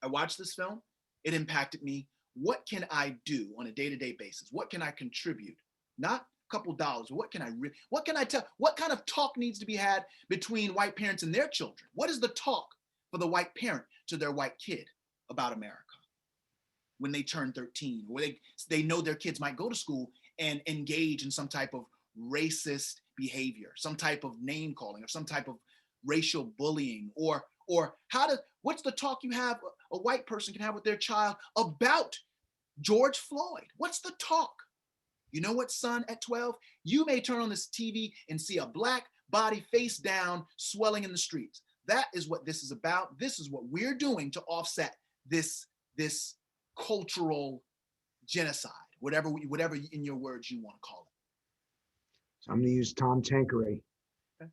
I watched this film, it impacted me. What can I do on a day-to-day basis? What can I contribute? Not a couple dollars. What can I tell? What kind of talk needs to be had between white parents and their children? What is the talk for the white parent to their white kid about America when they turn 13, or they know their kids might go to school and engage in some type of racist behavior, some type of name calling, or some type of racial bullying, or what's the talk you have a white person can have with their child about George Floyd? What's the talk? You know what, son, at 12, you may turn on this TV and see a black body face down swelling in the streets. That is what this is about. This is what we're doing to offset this cultural genocide, whatever in your words you want to call it. So I'm going to use Tom Tanqueray. Okay.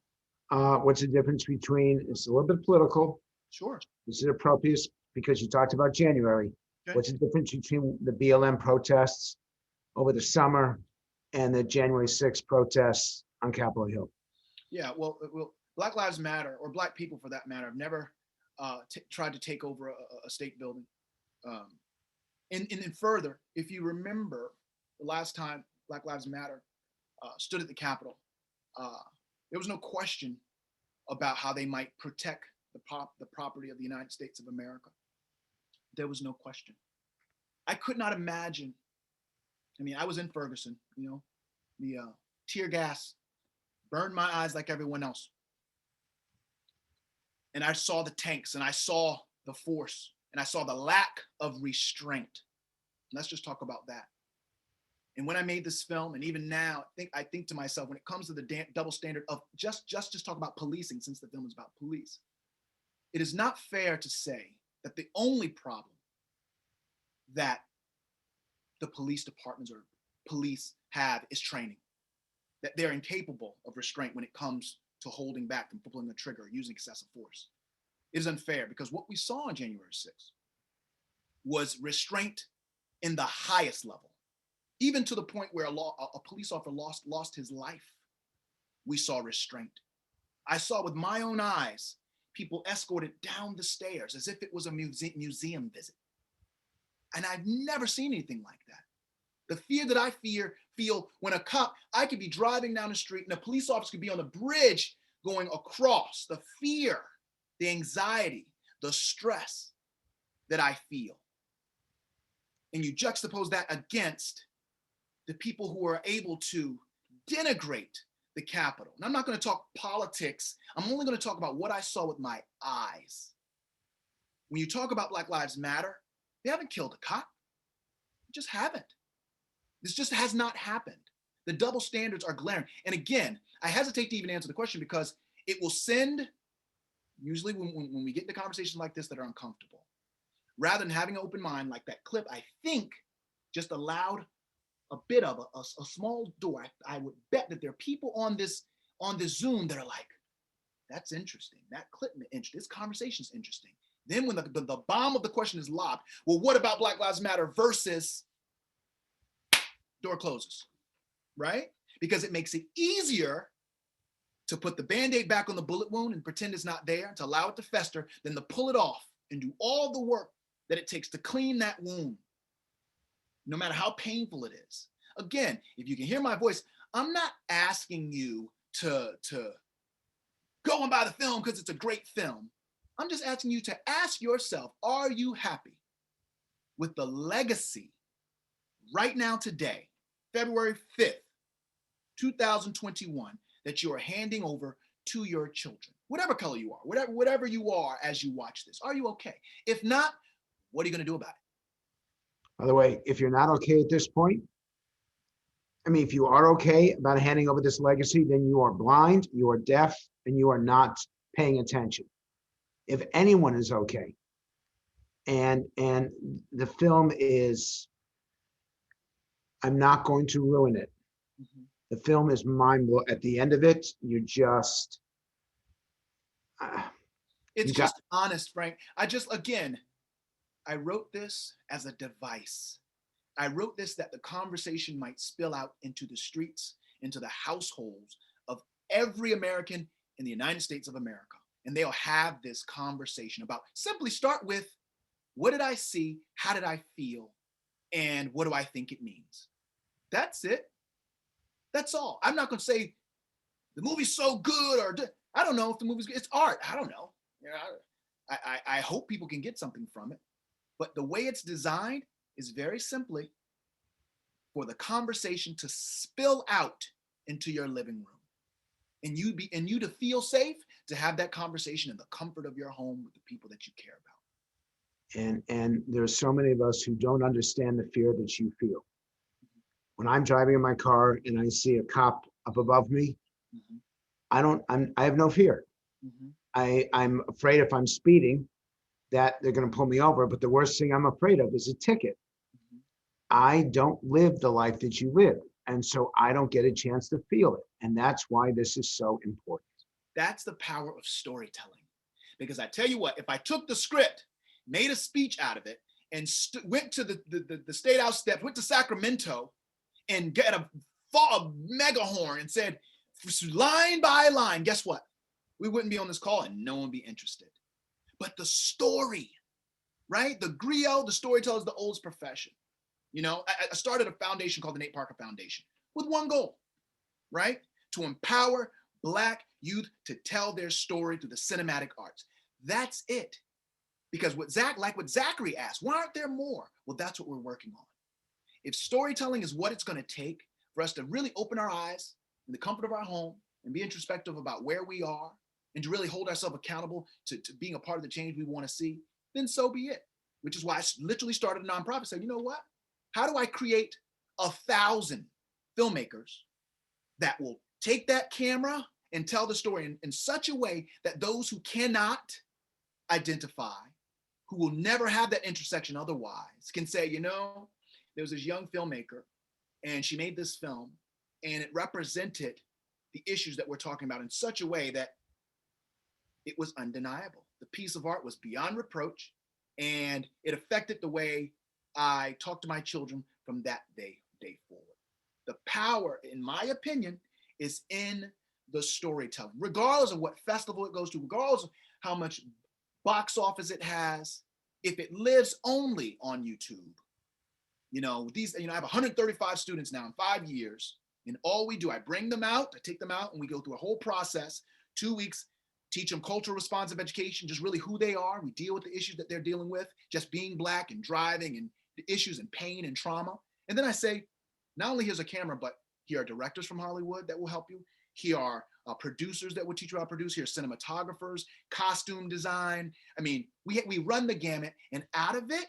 What's the difference between, it's a little bit political. Sure. This is appropriate because you talked about January. Okay. What's the difference between the BLM protests over the summer and the January 6th protests on Capitol Hill? Yeah, well, Black Lives Matter, or Black people for that matter, have never tried to take over a state building. And further, if you remember the last time Black Lives Matter stood at the Capitol, there was no question about how they might protect the property of the United States of America. There was no question. I could not imagine. I mean, I was in Ferguson, the tear gas burned my eyes like everyone else. And I saw the tanks, and I saw the force, and I saw the lack of restraint. Let's just talk about that. And when I made this film, and even now, I think to myself, when it comes to the double standard of just talk about policing, since the film is about police, it is not fair to say that the only problem that the police departments or police have is training, that they're incapable of restraint when it comes to holding back from pulling the trigger or using excessive force. It is unfair because what we saw on January 6th was restraint in the highest level, even to the point where a police officer lost his life. We saw restraint. I saw with my own eyes people escorted down the stairs as if it was a museum visit. And I've never seen anything like that. The fear that I feel when I could be driving down the street and a police officer could be on the bridge going across. The fear, the anxiety, the stress that I feel. And you juxtapose that against the people who are able to denigrate the Capitol. And I'm not going to talk politics. I'm only going to talk about what I saw with my eyes. When you talk about Black Lives Matter, they haven't killed a cop. They just haven't. This just has not happened. The double standards are glaring. And again, I hesitate to even answer the question because it will send, usually when we get into conversations like this that are uncomfortable, rather than having an open mind like that clip, I think just allowed a bit of a small door. I would bet that there are people on this Zoom that are like, that's interesting. That clip is interesting. This conversation is interesting. Then when the bomb of the question is lobbed, well, what about Black Lives Matter versus, door closes, right? Because it makes it easier to put the Band-Aid back on the bullet wound and pretend it's not there, to allow it to fester, than to pull it off and do all the work that it takes to clean that wound, no matter how painful it is. Again, if you can hear my voice, I'm not asking you to go and buy the film because it's a great film. I'm just asking you to ask yourself, are you happy with the legacy right now today, February 5th, 2021, that you are handing over to your children, whatever color you are, whatever you are as you watch this? Are you okay? If not, what are you going to do about it? By the way, if you're not okay at this point, I mean, if you are okay about handing over this legacy, then you are blind, you are deaf, and you are not paying attention. If anyone is okay, and the film is, I'm not going to ruin it. Mm-hmm. The film is mind-blowing. At the end of it, you just, it's just honest, Frank. I wrote this as a device. I wrote this that the conversation might spill out into the streets, into the households of every American in the United States of America. And they'll have this conversation about, simply start with, what did I see? How did I feel? And what do I think it means? That's it. That's all. I'm not going to say the movie's so good, or I don't know if the movie's good. It's art. I don't know. You know, I hope people can get something from it. But the way it's designed is very simply for the conversation to spill out into your living room. And you to feel safe to have that conversation in the comfort of your home with the people that you care about. And there's so many of us who don't understand the fear that you feel. When I'm driving in my car and I see a cop up above me, Mm-hmm. I have no fear. Mm-hmm. I'm afraid if I'm speeding that they're going to pull me over, but the worst thing I'm afraid of is a ticket. Mm-hmm. I don't live the life that you live, and so I don't get a chance to feel it. And that's why this is so important. That's the power of storytelling. Because I tell you what, if I took the script, made a speech out of it, and went to the State House steps, went to Sacramento, and get a mega horn and said, line by line, guess what? We wouldn't be on this call and no one would be interested. But the story, right? The griot, the storyteller is the oldest profession. You know, I started a foundation called the Nate Parker Foundation with one goal, right? To empower Black youth to tell their story through the cinematic arts. That's it. Because what Zachary asked, why aren't there more? Well, that's what we're working on. If storytelling is what it's going to take for us to really open our eyes in the comfort of our home and be introspective about where we are and to really hold ourselves accountable to being a part of the change we want to see, then so be it. Which is why I literally started a nonprofit, saying, you know what? How do I create 1,000 filmmakers that will take that camera and tell the story in such a way that those who cannot identify, who will never have that intersection otherwise, can say, you know, there was this young filmmaker and she made this film and it represented the issues that we're talking about in such a way that it was undeniable. The piece of art was beyond reproach, and it affected the way I talk to my children from that day forward. The power, in my opinion, is in the storytelling, regardless of what festival it goes to, regardless of how much box office it has. If it lives only on YouTube, you know, I have 135 students now in 5 years, and all we do, I bring them out, I take them out, and we go through a whole process, 2 weeks, teach them cultural responsive education, just really who they are. We deal with the issues that they're dealing with, just being Black and driving and the issues and pain and trauma. And then I say, not only here's a camera, but here are directors from Hollywood that will help you. Here are producers that will teach you how to produce. Here are cinematographers, costume design. I mean, we run the gamut, and out of it,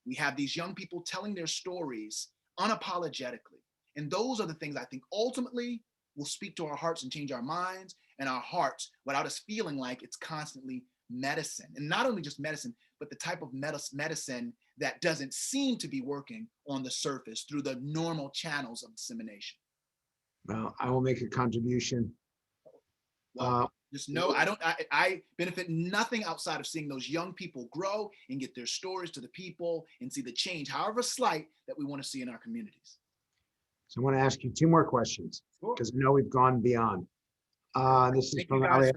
we have these young people telling their stories unapologetically. And those are the things I think ultimately will speak to our hearts and change our minds and our hearts without us feeling like it's constantly medicine. And not only just medicine, but the type of medicine that doesn't seem to be working on the surface through the normal channels of dissemination. Well, I will make a contribution. Well, just know I benefit nothing outside of seeing those young people grow and get their stories to the people and see the change, however slight, that we want to see in our communities. So I want to ask you 2 more questions because I know we've gone beyond. This is from Ali.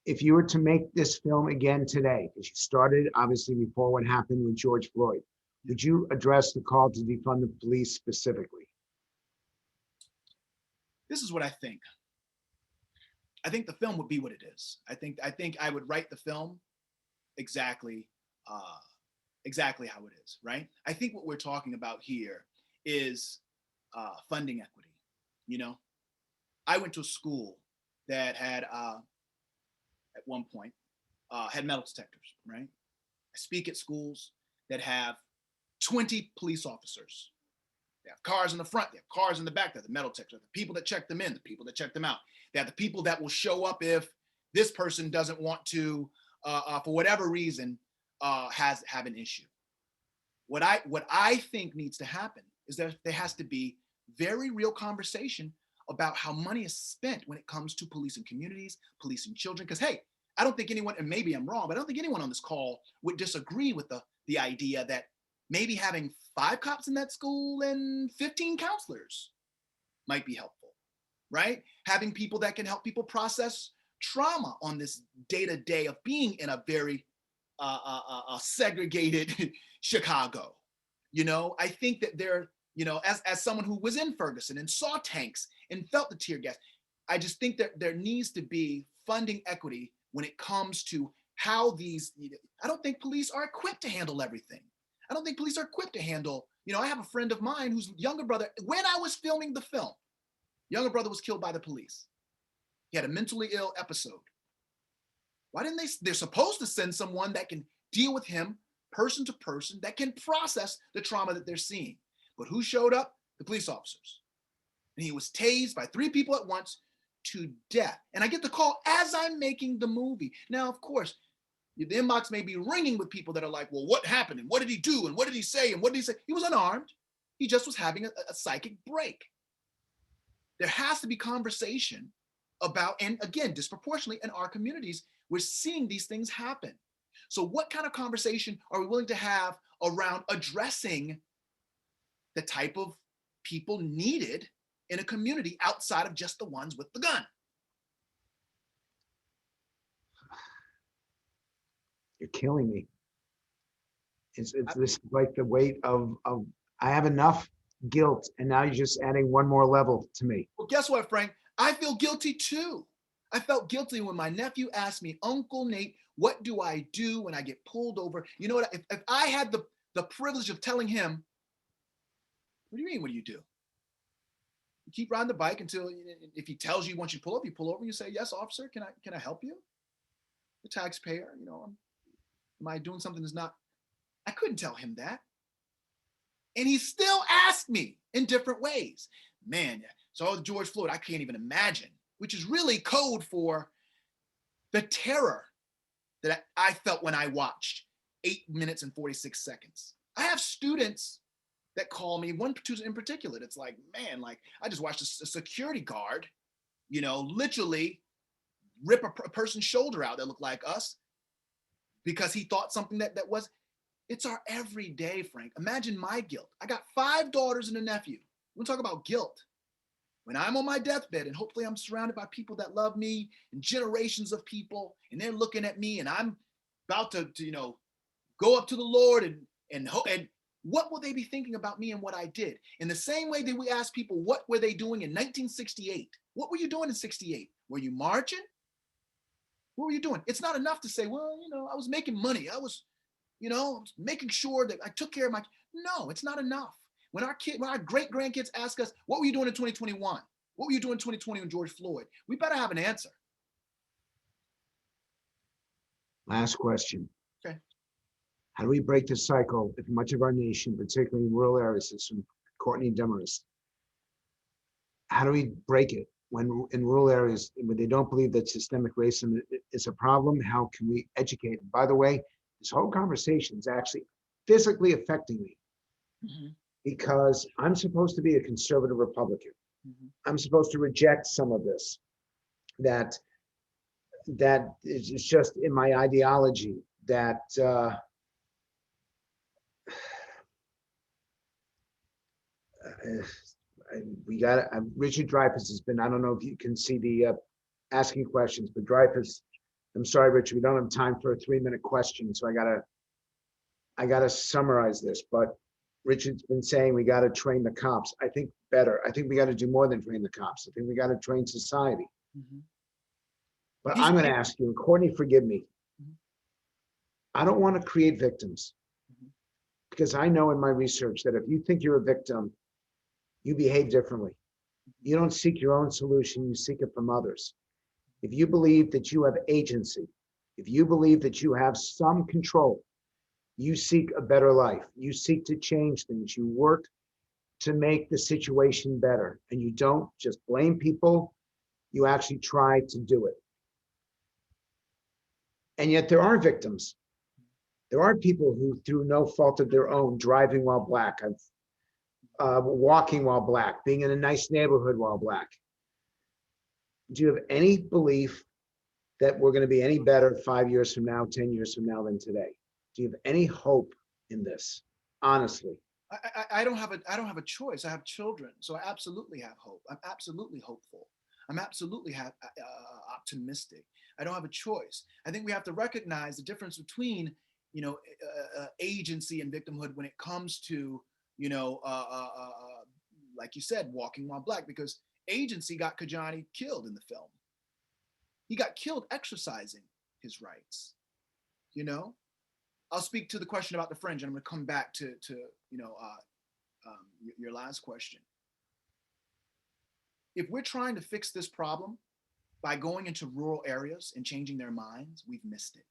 If you were to make this film again today, because you started obviously before what happened with George Floyd, would you address the call to defund the police specifically? This is what I think. I think the film would be what it is. I think I would write the film exactly how it is, right? I think what we're talking about here is funding equity. You know, I went to a school that had at one point had metal detectors, right? I speak at schools that have 20 police officers. They have cars in the front, they have cars in the back, they have the metal detectors, the people that check them in, the people that check them out. They have the people that will show up if this person doesn't want to, for whatever reason, have an issue. What I think needs to happen is that there has to be very real conversation about how money is spent when it comes to policing communities, policing children. Because hey, I don't think anyone, and maybe I'm wrong, but I don't think anyone on this call would disagree with the idea that maybe having 5 cops in that school and 15 counselors might be helpful, right? Having people that can help people process trauma on this day-to-day of being in a very segregated Chicago. You know, I think that there, you know, as someone who was in Ferguson and saw tanks and felt the tear gas, I just think that there needs to be funding equity when it comes to how these, I don't think police are equipped to handle everything. I don't think police are equipped to handle, you know, I have a friend of mine whose younger brother, when I was filming the film, younger brother was killed by the police. He had a mentally ill episode. Why didn't they're supposed to send someone that can deal with him person to person, that can process the trauma that they're seeing. But who showed up? The police officers. And he was tased by 3 people at once to death. And I get the call as I'm making the movie. Now, of course, the inbox may be ringing with people that are like, well, what happened? And what did he do? And what did he say? And what did he say? He was unarmed. He just was having a psychic break. There has to be conversation about, and again, disproportionately in our communities, we're seeing these things happen. So what kind of conversation are we willing to have around addressing the type of people needed in a community outside of just the ones with the gun? You're killing me. It's this like the weight of I have enough guilt, and now you're just adding one more level to me. Well, guess what, Frank? I feel guilty too. I felt guilty when my nephew asked me, Uncle Nate, what do I do when I get pulled over? You know what? If I had the privilege of telling him, what do you mean, what do? You keep riding the bike until, if he tells you once you pull up, you pull over, you say, yes, officer, can I help you? The taxpayer, you know, am I doing something that's not, I couldn't tell him that. And he still asked me in different ways. Man, so George Floyd, I can't even imagine, which is really code for the terror that I felt when I watched 8 minutes and 46 seconds. I have students that call me, one in particular, that's like, man, like I just watched a security guard, you know, literally rip a person's shoulder out that looked like us because he thought something that was, it's our everyday, Frank. Imagine my guilt. I got 5 daughters and a nephew. We'll talk about guilt. When I'm on my deathbed and hopefully I'm surrounded by people that love me and generations of people, and they're looking at me and I'm about to you know, go up to the Lord and what will they be thinking about me and what I did? In the same way that we ask people, what were they doing in 1968? What were you doing in 68? Were you marching? What were you doing? It's not enough to say, well, you know, I was making money. I was, you know, making sure that I took care of my, no, it's not enough. When our great grandkids ask us, what were you doing in 2021? What were you doing in 2020 with George Floyd? We better have an answer. Last question. Okay. How do we break the cycle if much of our nation, particularly in rural areas, is from Courtney Demarest? How do we break it when in rural areas when they don't believe that systemic racism is a problem? How can we educate? And by the way, this whole conversation is actually physically affecting me. Mm-hmm. Because I'm supposed to be a conservative Republican. Mm-hmm. I'm supposed to reject some of this that is just in my ideology that we got Richard Dreyfuss has been, I don't know if you can see the asking questions, but Dreyfuss, I'm sorry, Richard, we don't have time for a 3-minute question, so I gotta summarize this, but Richard's been saying we got to train the cops. I think better. I think we got to do more than train the cops. I think we got to train society. Mm-hmm. But I'm going to ask you, and Courtney, forgive me. Mm-hmm. I don't want to create victims mm-hmm. because I know in my research that if you think you're a victim, you behave differently. Mm-hmm. You don't seek your own solution, you seek it from others. If you believe that you have agency, if you believe that you have some control, you seek a better life. You seek to change things. You work to make the situation better. And you don't just blame people. You actually try to do it. And yet there are victims. There are people who, through no fault of their own, driving while black, walking while black, being in a nice neighborhood while black. Do you have any belief that we're going to be any better 5 years from now, 10 years from now than today? Do you have any hope in this? Honestly, I don't have a choice. I have children, so I absolutely have hope. I'm absolutely hopeful. I'm absolutely optimistic. I don't have a choice. I think we have to recognize the difference between, you know, agency and victimhood when it comes to, you know, like you said, walking while black. Because agency got Kajani killed in the film. He got killed exercising his rights. You know. I'll speak to the question about the fringe, and I'm going to come back to you know your last question. If we're trying to fix this problem by going into rural areas and changing their minds, we've missed it.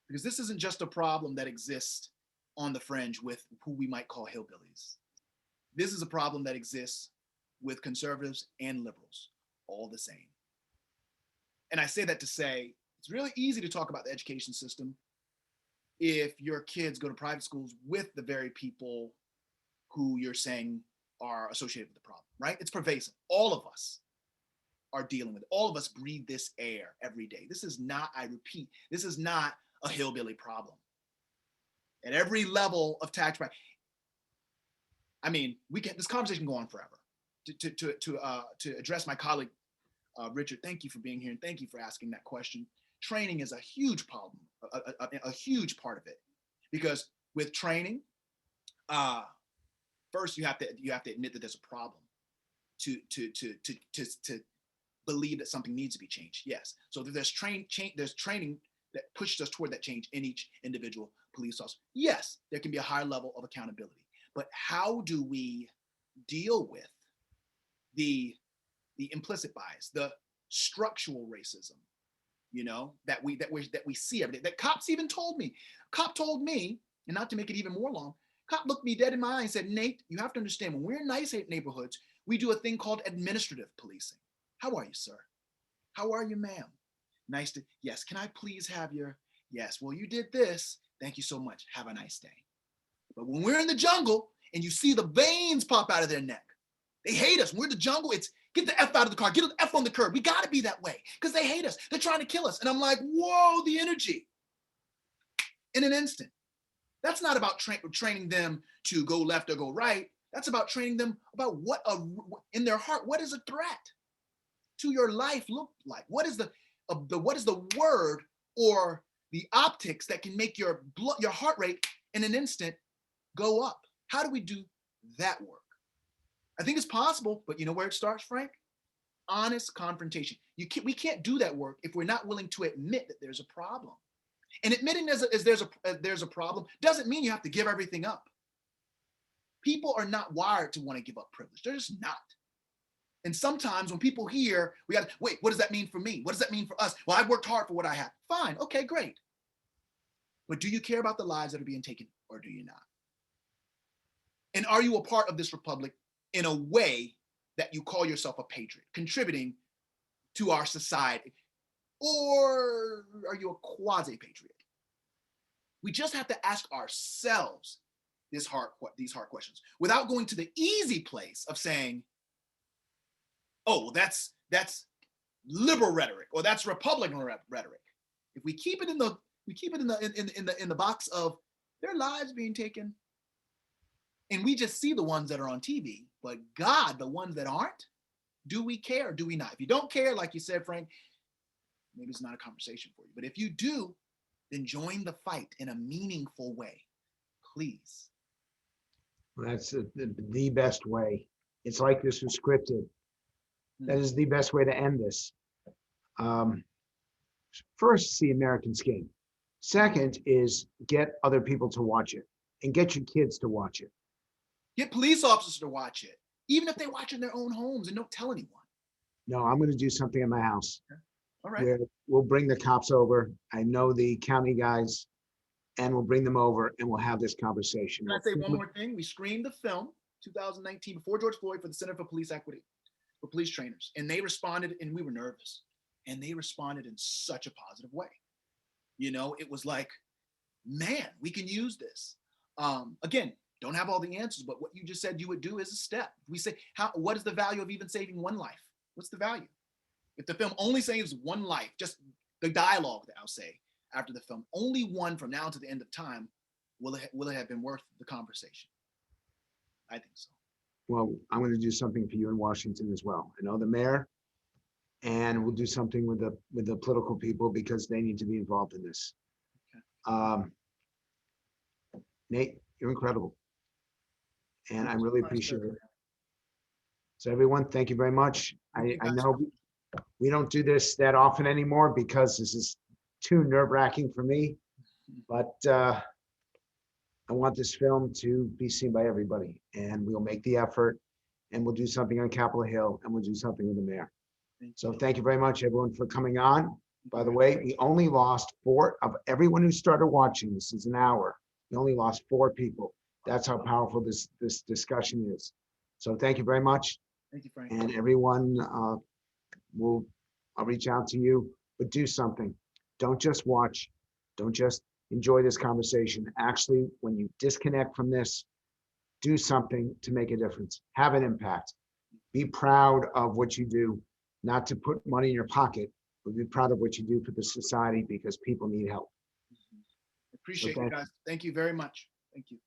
Because this isn't just a problem that exists on the fringe with who we might call hillbillies. This is a problem that exists with conservatives and liberals, all the same. And I say that to say it's really easy to talk about the education system if your kids go to private schools with the very people who you're saying are associated with the problem, right? It's pervasive. All of us are dealing with it. All of us breathe this air every day. This is not, I repeat, this is not a hillbilly problem. At every level of tax bracket, I mean, this conversation can go on forever. To address my colleague, Richard, thank you for being here and thank you for asking that question. Training is a huge problem, a huge part of it, because with training, first you have to admit that there's a problem to believe that something needs to be changed. Yes, so there's training that pushes us toward that change in each individual police officer. Yes, there can be a higher level of accountability, but how do we deal with the implicit bias, the structural racism? You know, that we see every day. That cops even told me. Cop told me, and not to make it even more long, Cop looked me dead in my eye and said, Nate, you have to understand, when we're in nice neighborhoods, we do a thing called administrative policing. How are you, sir? How are you, ma'am? Nice to, yes, can I please have your, yes, well, you did this. Thank you so much. Have a nice day. But when we're in the jungle and you see the veins pop out of their neck, they hate us. When we're in the jungle, it's get the F out of the car, get the F on the curb. We got to be that way because they hate us. They're trying to kill us. And I'm like, whoa, the energy in an instant. That's not about training them to go left or go right. That's about training them about what in their heart, what is a threat to your life look like? What is the word or the optics that can make your heart rate in an instant go up? How do we do that work? I think it's possible, but you know where it starts, Frank? Honest confrontation. We can't do that work if we're not willing to admit that there's a problem. And admitting there's a problem doesn't mean you have to give everything up. People are not wired to want to give up privilege. They're just not. And sometimes when people hear, we got to, wait, what does that mean for me? What does that mean for us? Well, I've worked hard for what I have. Fine. Okay, great. But do you care about the lives that are being taken or do you not? And are you a part of this republic in a way that you call yourself a patriot, contributing to our society? Or are you a quasi-patriot? We just have to ask ourselves these hard questions without going to the easy place of saying, oh, that's liberal rhetoric or that's Republican rhetoric. If we keep it in the box of their lives being taken, and we just see the ones that are on TV, but God, the ones that aren't, do we care? Do we not? If you don't care, like you said, Frank, maybe it's not a conversation for you. But if you do, then join the fight in a meaningful way, please. Well, that's the best way. It's like this was scripted. That is the best way to end this. First, see American Skin. Second is get other people to watch it and get your kids to watch it. Get police officers to watch it, even if they watch it in their own homes and don't tell anyone. No, I'm going to do something in my house. All right. Where we'll bring the cops over. I know the county guys, and we'll bring them over and we'll have this conversation. Can I say one more thing? We screened the film 2019 before George Floyd for the Center for Police Equity, for police trainers, and they responded, and we were nervous, and they responded in such a positive way. You know, it was like, man, we can use this. Again, don't have all the answers, but what you just said you would do is a step. We say, what is the value of even saving one life? What's the value? If the film only saves one life, just the dialogue that I'll say after the film, only one from now to the end of time, will it have been worth the conversation? I think so. Well, I'm going to do something for you in Washington as well. I know the mayor, and we'll do something with the political people because they need to be involved in this. Okay. Nate, you're incredible. And I really appreciate it. So everyone, thank you very much. I know we don't do this that often anymore because this is too nerve-wracking for me, but I want this film to be seen by everybody, and we'll make the effort, and we'll do something on Capitol Hill, and we'll do something with the mayor. So thank you very much, everyone, for coming on. By the way, we only lost 4 of everyone who started watching. This is an hour. We only lost 4 people. That's how powerful this discussion is. So thank you very much. Thank you, Frank. And everyone, I'll reach out to you, but do something. Don't just watch. Don't just enjoy this conversation. Actually, when you disconnect from this, do something to make a difference. Have an impact. Be proud of what you do, not to put money in your pocket, but be proud of what you do for the society because people need help. Appreciate you guys. Thank you very much. Thank you.